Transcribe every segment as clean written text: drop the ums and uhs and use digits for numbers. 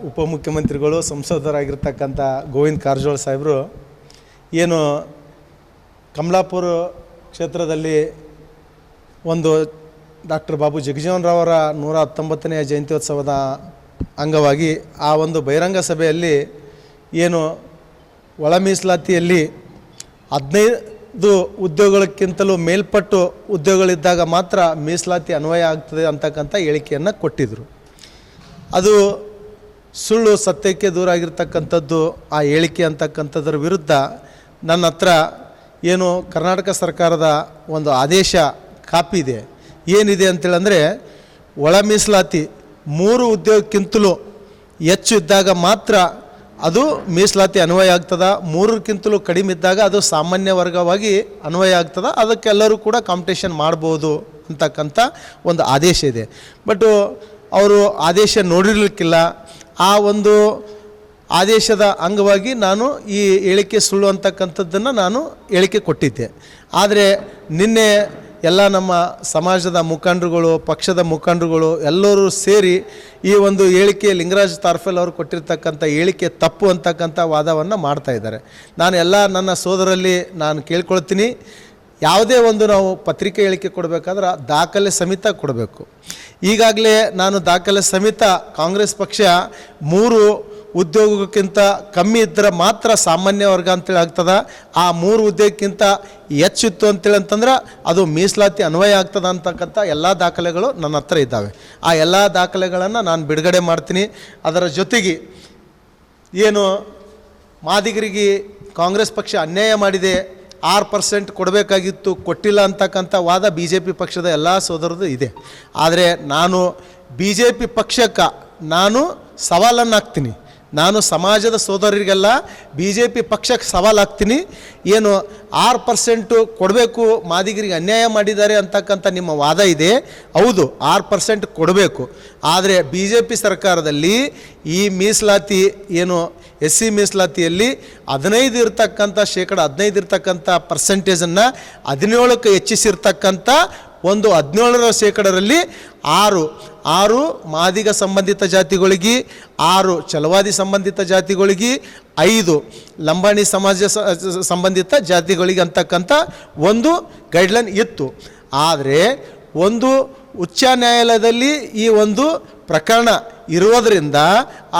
ಉಪಮುಖ್ಯಮಂತ್ರಿಗಳು ಸಂಸದರಾಗಿರ್ತಕ್ಕಂಥ ಗೋವಿಂದ ಕಾರಜೋಳ ಸಾಹೇಬರು ಏನು ಕಮಲಾಪುರ ಕ್ಷೇತ್ರದಲ್ಲಿ ಒಂದು ಡಾಕ್ಟರ್ ಬಾಬು ಜಗಜೀವನ್ ರಾವ್ ಅವರ 119ನೇ ಜಯಂತ್ಯೋತ್ಸವದ ಅಂಗವಾಗಿ ಆ ಒಂದು ಬಹಿರಂಗ ಸಭೆಯಲ್ಲಿ ಏನು ಒಳ ಮೀಸಲಾತಿಯಲ್ಲಿ 15 ಉದ್ಯೋಗಗಳಕ್ಕಿಂತಲೂ ಮೇಲ್ಪಟ್ಟು ಉದ್ಯೋಗಗಳಿದ್ದಾಗ ಮಾತ್ರ ಮೀಸಲಾತಿ ಅನ್ವಯ ಆಗ್ತದೆ ಅಂತಕ್ಕಂಥ ಹೇಳಿಕೆಯನ್ನು ಕೊಟ್ಟಿದ್ದರು. ಅದು ಸುಳ್ಳು ಸತ್ಯಕ್ಕೆ ದೂರ ಆಗಿರ್ತಕ್ಕಂಥದ್ದು ಆ ಹೇಳಿಕೆ ಅಂತಕ್ಕಂಥದ್ರ ವಿರುದ್ಧ ನನ್ನ ಹತ್ರ ಏನು ಕರ್ನಾಟಕ ಸರ್ಕಾರದ ಒಂದು ಆದೇಶ ಕಾಪಿ ಇದೆ. ಏನಿದೆ ಅಂತೇಳಂದರೆ ಒಳ ಮೀಸಲಾತಿ 3 ಉದ್ಯೋಗಕ್ಕಿಂತಲೂ ಹೆಚ್ಚು ಇದ್ದಾಗ ಮಾತ್ರ ಅದು ಮೀಸಲಾತಿ ಅನ್ವಯ ಆಗ್ತದೆ, 3ಕ್ಕಿಂತಲೂ ಕಡಿಮೆ ಇದ್ದಾಗ ಅದು ಸಾಮಾನ್ಯ ವರ್ಗವಾಗಿ ಅನ್ವಯ ಆಗ್ತದೆ, ಅದಕ್ಕೆಲ್ಲರೂ ಕೂಡ ಕಾಂಪಿಟೇಷನ್ ಮಾಡ್ಬೋದು ಅಂತಕ್ಕಂಥ ಒಂದು ಆದೇಶ ಇದೆ. ಬಟ್ ಅವರು ಆದೇಶ ನೋಡಿರಲಿಕ್ಕಿಲ್ಲ. ಆ ಒಂದು ಆದೇಶದ ಅಂಗವಾಗಿ ನಾನು ಈ ಹೇಳಿಕೆ ಸುಳ್ಳು ಅಂತಕ್ಕಂಥದ್ದನ್ನು ನಾನು ಹೇಳಿಕೆ ಕೊಟ್ಟಿದ್ದೆ. ಆದರೆ ನಿನ್ನೆ ಎಲ್ಲ ನಮ್ಮ ಸಮಾಜದ ಮುಖಂಡರುಗಳು, ಪಕ್ಷದ ಮುಖಂಡರುಗಳು ಎಲ್ಲರೂ ಸೇರಿ ಈ ಒಂದು ಹೇಳಿಕೆ ಲಿಂಗರಾಜ್ ತಾರ್ಫೆಲ್ ಅವರು ಕೊಟ್ಟಿರ್ತಕ್ಕಂಥ ಹೇಳಿಕೆ ತಪ್ಪು ಅಂತಕ್ಕಂಥ ವಾದವನ್ನು ಮಾಡ್ತಾಯಿದ್ದಾರೆ. ನಾನು ಎಲ್ಲ ನನ್ನ ಸೋದರಲ್ಲಿ ನಾನು ಕೇಳ್ಕೊಳ್ತೀನಿ, ಯಾವುದೇ ಒಂದು ನಾವು ಪತ್ರಿಕೆ ಹೇಳಿಕೆ ಕೊಡಬೇಕಾದ್ರೆ ದಾಖಲೆ ಸಮೇತ ಕೊಡಬೇಕು. ಈಗಾಗಲೇ ನಾನು ದಾಖಲೆ ಸಮೇತ ಕಾಂಗ್ರೆಸ್ ಪಕ್ಷ 3 ಉದ್ಯೋಗಕ್ಕಿಂತ ಕಮ್ಮಿ ಇದ್ದರೆ ಮಾತ್ರ ಸಾಮಾನ್ಯ ವರ್ಗ ಅಂತೇಳಿ ಆಗ್ತದೆ, ಆ 3 ಉದ್ಯೋಗಕ್ಕಿಂತ ಹೆಚ್ಚಿತ್ತು ಅಂತೇಳಿ ಅಂತಂದ್ರೆ ಅದು ಮೀಸಲಾತಿ ಅನ್ವಯ ಆಗ್ತದೆ ಅಂತಕ್ಕಂಥ ಎಲ್ಲ ದಾಖಲೆಗಳು ನನ್ನ ಹತ್ರ ಇದ್ದಾವೆ. ಆ ಎಲ್ಲ ದಾಖಲೆಗಳನ್ನು ನಾನು ಬಿಡುಗಡೆ ಮಾಡ್ತೀನಿ. ಅದರ ಜೊತೆಗೆ ಏನು ಮಾದಿಗರಿಗೆ ಕಾಂಗ್ರೆಸ್ ಪಕ್ಷ ಅನ್ಯಾಯ ಮಾಡಿದೆ, 6% ಕೊಡಬೇಕಾಗಿತ್ತು, ಕೊಟ್ಟಿಲ್ಲ ಅಂತಕ್ಕಂಥ ವಾದ BJP ಪಕ್ಷದ ಎಲ್ಲ ಸೋದರದು ಇದೆ. ಆದರೆ ನಾನು BJP ಪಕ್ಷಕ್ಕೆ ನಾನು ಸವಾಲನ್ನು ಹಾಕ್ತೀನಿ. ನಾನು ಸಮಾಜದ ಸೋದರರಿಗೆಲ್ಲ BJP ಪಕ್ಷಕ್ಕೆ ಸವಾಲು ಹಾಕ್ತೀನಿ. ಏನು 6% ಕೊಡಬೇಕು, ಮಾದಿಗರಿಗೆ ಅನ್ಯಾಯ ಮಾಡಿದ್ದಾರೆ ಅಂತಕ್ಕಂಥ ನಿಮ್ಮ ವಾದ ಇದೆ, ಹೌದು 6% ಕೊಡಬೇಕು. ಆದರೆ BJP ಸರ್ಕಾರದಲ್ಲಿ ಈ ಮೀಸಲಾತಿ ಏನು SC ಮೀಸಲಾತಿಯಲ್ಲಿ 15 ಇರ್ತಕ್ಕಂಥ ಶೇಕಡ 15 ಇರ್ತಕ್ಕಂಥ ಪರ್ಸೆಂಟೇಜನ್ನು 17ಕ್ಕೆ ಹೆಚ್ಚಿಸಿರ್ತಕ್ಕಂಥ ಒಂದು 17% 6 ಮಾದಿಗ ಸಂಬಂಧಿತ ಜಾತಿಗಳಿಗೆ, 6 ಛಲವಾದಿ ಸಂಬಂಧಿತ ಜಾತಿಗಳಿಗೆ, 5 ಲಂಬಾಣಿ ಸಮಾಜ ಸಂಬಂಧಿತ ಜಾತಿಗಳಿಗೆ ಅಂತಕ್ಕಂಥ ಒಂದು ಗೈಡ್ಲೈನ್ ಇತ್ತು. ಆದರೆ ಒಂದು ಉಚ್ಚ ನ್ಯಾಯಾಲಯದಲ್ಲಿ ಈ ಒಂದು ಪ್ರಕರಣ ಇರೋದರಿಂದ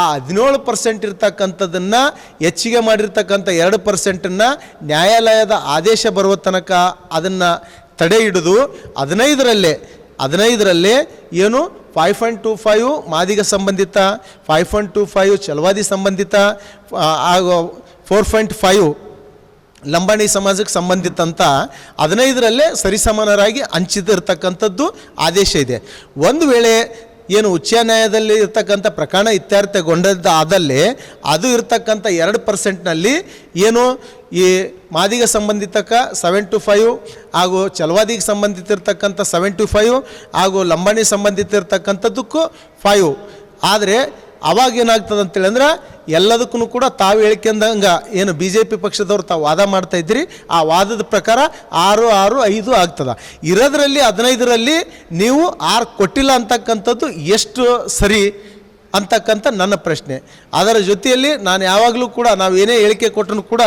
ಆ 17% ಇರ್ತಕ್ಕಂಥದ್ದನ್ನು ಹೆಚ್ಚಿಗೆ ಮಾಡಿರ್ತಕ್ಕಂಥ 2%ನ್ನು ನ್ಯಾಯಾಲಯದ ಆದೇಶ ಬರುವ ತನಕ ಅದನ್ನು ತಡೆ ಹಿಡಿದು 15ರಲ್ಲೇ ಏನು 5.25 ಮಾದಿಗ ಸಂಬಂಧಿತ, 5.25 ಛಲವಾದಿ ಸಂಬಂಧಿತ ಹಾಗೂ 4.5 ಲಂಬಾಣಿ ಸಮಾಜಕ್ಕೆ ಸಂಬಂಧಿತ ಅಂತ 15ರಲ್ಲೇ ಸರಿಸಮಾನರಾಗಿ ಹಂಚಿದಿರ್ತಕ್ಕಂಥದ್ದು ಆದೇಶ ಇದೆ. ಒಂದು ವೇಳೆ ಏನು ಉಚ್ಚ ನ್ಯಾಯಾಲಯದಲ್ಲಿ ಇರ್ತಕ್ಕಂಥ ಪ್ರಕರಣ ಇತ್ಯರ್ಥಗೊಂಡದ್ದಾದಲ್ಲೇ ಅದು ಇರ್ತಕ್ಕಂಥ 2%ನಲ್ಲಿ ಏನು ಈ ಮಾದಿಗ ಸಂಬಂಧಿತಕ್ಕೆ 7-5 ಹಾಗೂ ಛಲವಾದಿಗೆ ಸಂಬಂಧಿತಿರ್ತಕ್ಕಂಥ 7-5 ಹಾಗೂ ಲಂಬಾಣಿ ಸಂಬಂಧಿತ ಇರ್ತಕ್ಕಂಥದ್ದಕ್ಕೂ 5. ಆದರೆ ಅವಾಗ ಏನಾಗ್ತದೆ ಅಂತೇಳಿ ಅಂದ್ರೆ ಎಲ್ಲದಕ್ಕೂ ಕೂಡ ತಾವು ಹೇಳಿಕೆಂದಂಗೆ ಏನು BJP ಪಕ್ಷದವ್ರು ತಾವು ವಾದ ಮಾಡ್ತಾಯಿದ್ರಿ, ಆ ವಾದದ ಪ್ರಕಾರ 6-5 ಆಗ್ತದೆ. ಇರೋದ್ರಲ್ಲಿ 15ರಲ್ಲಿ ನೀವು 6 ಕೊಟ್ಟಿಲ್ಲ ಅಂತಕ್ಕಂಥದ್ದು ಎಷ್ಟು ಸರಿ ಅಂತಕ್ಕಂಥ ನನ್ನ ಪ್ರಶ್ನೆ. ಅದರ ಜೊತೆಯಲ್ಲಿ ನಾನು ಯಾವಾಗಲೂ ಕೂಡ ನಾವು ಏನೇ ಹೇಳಿಕೆ ಕೊಟ್ಟರು ಕೂಡ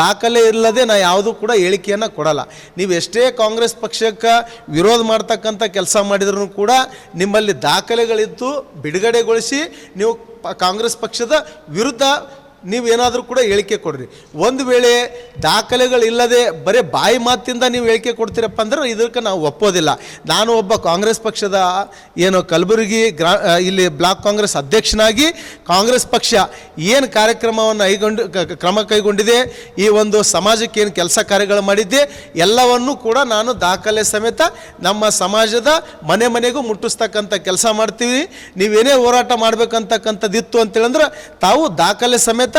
ದಾಖಲೆ ಇಲ್ಲದೆ ನಾನು ಯಾವುದೂ ಕೂಡ ಹೇಳಿಕೆಯನ್ನು ಕೊಡಲ್ಲ. ನೀವು ಎಷ್ಟೇ ಕಾಂಗ್ರೆಸ್ ಪಕ್ಷಕ್ಕೆ ವಿರೋಧ ಮಾಡ್ತಕ್ಕಂಥ ಕೆಲಸ ಮಾಡಿದ್ರೂ ಕೂಡ ನಿಮ್ಮಲ್ಲಿ ದಾಖಲೆಗಳಿದ್ದು ಬಿಡುಗಡೆಗೊಳಿಸಿ ನೀವು ಕಾಂಗ್ರೆಸ್ ಪಕ್ಷದ ವಿರುದ್ಧ ನೀವೇನಾದರೂ ಕೂಡ ಹೇಳಿಕೆ ಕೊಡ್ರಿ. ಒಂದು ವೇಳೆ ದಾಖಲೆಗಳಿಲ್ಲದೆ ಬರೀ ಬಾಯಿ ಮಾತಿಂದ ನೀವು ಹೇಳಿಕೆ ಕೊಡ್ತೀರಪ್ಪ ಅಂದ್ರೆ ಇದಕ್ಕೆ ನಾವು ಒಪ್ಪೋದಿಲ್ಲ. ನಾನು ಒಬ್ಬ ಕಾಂಗ್ರೆಸ್ ಪಕ್ಷದ ಏನು ಕಲಬುರಗಿ ಇಲ್ಲಿ ಬ್ಲಾಕ್ ಕಾಂಗ್ರೆಸ್ ಅಧ್ಯಕ್ಷನಾಗಿ ಕಾಂಗ್ರೆಸ್ ಪಕ್ಷ ಏನು ಕಾರ್ಯಕ್ರಮವನ್ನು ಕ್ರಮ ಕೈಗೊಂಡಿದೆ, ಈ ಒಂದು ಸಮಾಜಕ್ಕೆ ಏನು ಕೆಲಸ ಕಾರ್ಯಗಳು ಮಾಡಿದ್ದೆ ಎಲ್ಲವನ್ನೂ ಕೂಡ ನಾನು ದಾಖಲೆ ಸಮೇತ ನಮ್ಮ ಸಮಾಜದ ಮನೆ ಮನೆಗೂ ಮುಟ್ಟಿಸ್ತಕ್ಕಂಥ ಕೆಲಸ ಮಾಡ್ತೀವಿ. ನೀವೇನೇ ಹೋರಾಟ ಮಾಡ್ಬೇಕಂತಕ್ಕಂಥದ್ದಿತ್ತು ಅಂತೇಳಂದ್ರೆ ತಾವು ದಾಖಲೆ ಸಮೇತ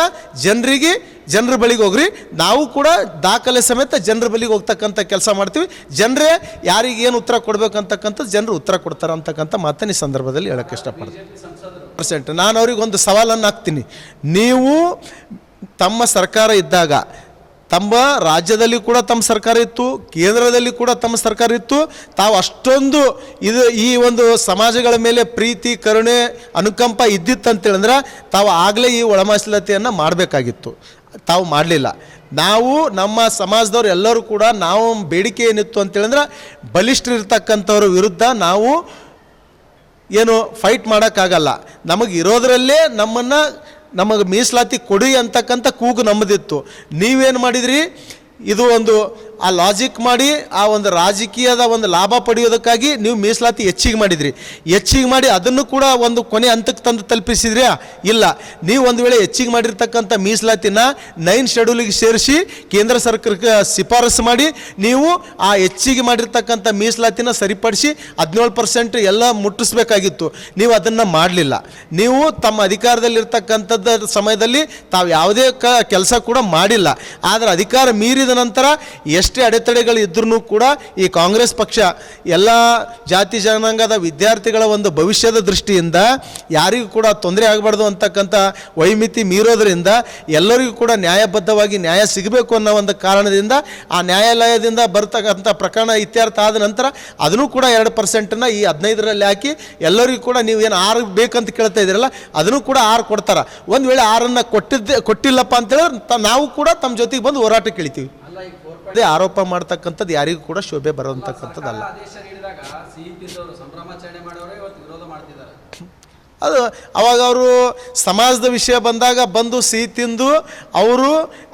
ಜನರ ಬಳಿಗೆ ಹೋಗ್ರಿ, ನಾವು ಕೂಡ ದಾಖಲೆ ಸಮೇತ ಜನರ ಬಳಿಗೆ ಹೋಗ್ತಕ್ಕಂಥ ಕೆಲಸ ಮಾಡ್ತೀವಿ. ಜನರೇ ಯಾರಿಗೆ ಏನು ಉತ್ತರ ಕೊಡ್ಬೇಕಂತಕ್ಕಂಥದ್ದು ಜನರು ಉತ್ತರ ಕೊಡ್ತಾರೆ ಅಂತಕ್ಕಂಥ ಮಾತನ್ನು ಈ ಸಂದರ್ಭದಲ್ಲಿ ಹೇಳೋಕ್ಕೆ ಇಷ್ಟಪಡ್ತೀನಿ. ನಾನು ಅವ್ರಿಗೆ ಒಂದು ಸವಾಲನ್ನು ಹಾಕ್ತೀನಿ. ನೀವು ತಮ್ಮ ಸರ್ಕಾರ ಇದ್ದಾಗ ತಮ್ಮ ರಾಜ್ಯದಲ್ಲಿ ಕೂಡ ತಮ್ಮ ಸರ್ಕಾರ ಇತ್ತು, ಕೇಂದ್ರದಲ್ಲಿ ಕೂಡ ತಮ್ಮ ಸರ್ಕಾರ ಇತ್ತು. ತಾವು ಅಷ್ಟೊಂದು ಈ ಒಂದು ಸಮಾಜಗಳ ಮೇಲೆ ಪ್ರೀತಿ, ಕರುಣೆ, ಅನುಕಂಪ ಇದ್ದಿತ್ತಂತೇಳಿದ್ರೆ ತಾವು ಆಗಲೇ ಈ ಒಳಮೀಸಲಾತಿಯನ್ನು ಮಾಡಬೇಕಾಗಿತ್ತು. ತಾವು ಮಾಡಲಿಲ್ಲ. ನಾವು ನಮ್ಮ ಸಮಾಜದವ್ರು ಎಲ್ಲರೂ ಕೂಡ ನಾವು ಬೇಡಿಕೆ ಏನಿತ್ತು ಅಂತೇಳಿದ್ರೆ ಬಲಿಷ್ಠರಿರ್ತಕ್ಕಂಥವ್ರ ವಿರುದ್ಧ ನಾವು ಏನು ಫೈಟ್ ಮಾಡೋಕ್ಕಾಗಲ್ಲ. ನಮಗೆ ಇರೋದರಲ್ಲೇ ನಮಗೆ ಮೀಸಲಾತಿ ಕೊಡಿ ಅಂತಕ್ಕಂಥ ಕೂಗು ನಮ್ಮದಿತ್ತು. ನೀವೇನು ಮಾಡಿದ್ರಿ, ಇದು ಒಂದು ಆ ಲಾಜಿಕ್ ಮಾಡಿ ಆ ಒಂದು ರಾಜಕೀಯದ ಒಂದು ಲಾಭ ಪಡೆಯೋದಕ್ಕಾಗಿ ನೀವು ಮೀಸಲಾತಿ ಹೆಚ್ಚಿಗೆ ಮಾಡಿ ಅದನ್ನು ಕೂಡ ಒಂದು ಕೊನೆ ಹಂತಕ್ಕೆ ತಂದು ತಲುಪಿಸಿದ್ರ್ಯಾ? ಇಲ್ಲ. ನೀವು ಒಂದು ವೇಳೆ ಹೆಚ್ಚಿಗೆ ಮಾಡಿರ್ತಕ್ಕಂಥ ಮೀಸಲಾತಿನ 9 ಶೆಡ್ಯೂಲಿಗೆ ಸೇರಿಸಿ ಕೇಂದ್ರ ಸರ್ಕಾರಕ್ಕೆ ಶಿಫಾರಸು ಮಾಡಿ ನೀವು ಆ ಹೆಚ್ಚಿಗೆ ಮಾಡಿರ್ತಕ್ಕಂಥ ಮೀಸಲಾತಿನ ಸರಿಪಡಿಸಿ 17% ಎಲ್ಲ ಮುಟ್ಟಿಸ್ಬೇಕಾಗಿತ್ತು. ನೀವು ಅದನ್ನು ಮಾಡಲಿಲ್ಲ. ನೀವು ತಮ್ಮ ಅಧಿಕಾರದಲ್ಲಿರ್ತಕ್ಕಂಥದ್ದು ಸಮಯದಲ್ಲಿ ತಾವು ಯಾವುದೇ ಕೆಲಸ ಕೂಡ ಮಾಡಿಲ್ಲ. ಆದರೆ ಅಧಿಕಾರ ಮೀರಿದ ನಂತರ ಎಷ್ಟೇ ಅಡೆತಡೆಗಳು ಇದ್ರೂ ಕೂಡ ಈ ಕಾಂಗ್ರೆಸ್ ಪಕ್ಷ ಎಲ್ಲ ಜಾತಿ ಜನಾಂಗದ ವಿದ್ಯಾರ್ಥಿಗಳ ಒಂದು ಭವಿಷ್ಯದ ದೃಷ್ಟಿಯಿಂದ ಯಾರಿಗೂ ಕೂಡ ತೊಂದರೆ ಆಗಬಾರ್ದು ಅಂತಕ್ಕಂಥ ವೈಮಿತಿ ಮೀರೋದ್ರಿಂದ ಎಲ್ಲರಿಗೂ ಕೂಡ ನ್ಯಾಯಬದ್ಧವಾಗಿ ನ್ಯಾಯ ಸಿಗಬೇಕು ಅನ್ನೋ ಒಂದು ಕಾರಣದಿಂದ ಆ ನ್ಯಾಯಾಲಯದಿಂದ ಬರ್ತಕ್ಕಂಥ ಪ್ರಕರಣ ಇತ್ಯರ್ಥ ಆದ ನಂತರ ಅದನ್ನು ಕೂಡ 2% ಈ 15ರಲ್ಲಿ ಹಾಕಿ ಎಲ್ಲರಿಗೂ ಕೂಡ ನೀವು ಏನು 6 ಬೇಕಂತ ಕೇಳ್ತಾ ಇದ್ದೀರಲ್ಲ ಅದನ್ನು ಕೂಡ 6 ಕೊಡ್ತಾರೆ. ಒಂದು ವೇಳೆ 6ಅನ್ನು ಕೊಟ್ಟಿಲ್ಲಪ್ಪ ಅಂತೇಳಿದ್ರೆ ನಾವು ಕೂಡ ತಮ್ಮ ಜೊತೆಗೆ ಬಂದು ಹೋರಾಟ ಕೇಳ್ತೀವಿ. ಅದೇ ಆರೋಪ ಮಾಡ್ತಕ್ಕಂಥದ್ದು ಯಾರಿಗೂ ಕೂಡ ಶೋಭೆ ಬರೋಂತಕ್ಕಂಥದ್ದಲ್ಲ. ಅದು ಅವಾಗ ಅವರು ಸಮಾಜದ ವಿಷಯ ಬಂದಾಗ ಬಂದು ಸಿಹಿ ತಿಂದು ಅವರು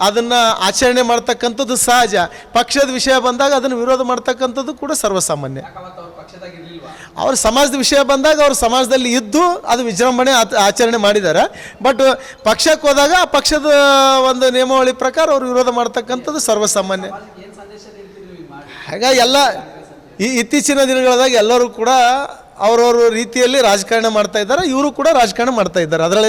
ಅದನ್ನು ಆಚರಣೆ ಮಾಡ್ತಕ್ಕಂಥದ್ದು ಸಹಜ. ಪಕ್ಷದ ವಿಷಯ ಬಂದಾಗ ಅದನ್ನು ವಿರೋಧ ಮಾಡ್ತಕ್ಕಂಥದ್ದು ಕೂಡ ಸರ್ವಸಾಮಾನ್ಯ. ಅವ್ರ ಸಮಾಜದ ವಿಷಯ ಬಂದಾಗ ಅವ್ರ ಸಮಾಜದಲ್ಲಿ ಇದ್ದು ಅದು ವಿಜೃಂಭಣೆ ಆಚರಣೆ ಮಾಡಿದ್ದಾರೆ. ಬಟ್ ಪಕ್ಷಕ್ಕೆ ಹೋದಾಗ ಆ ಪಕ್ಷದ ಒಂದು ನಿಯಮಾವಳಿ ಪ್ರಕಾರ ಅವ್ರು ವಿರೋಧ ಮಾಡ್ತಕ್ಕಂಥದ್ದು ಸರ್ವಸಾಮಾನ್ಯ. ಹಾಗಾಗಿ ಎಲ್ಲ ಇತ್ತೀಚಿನ ದಿನಗಳದಾಗ ಎಲ್ಲರೂ ಕೂಡ ಅವ್ರವ್ರ ರೀತಿಯಲ್ಲಿ ರಾಜಕಾರಣ ಮಾಡ್ತಾ ಇದ್ದಾರೆ. ಇವರು ಕೂಡ ರಾಜಕಾರಣ ಮಾಡ್ತಾ ಇದ್ದಾರೆ. ಅದರಲ್ಲಿ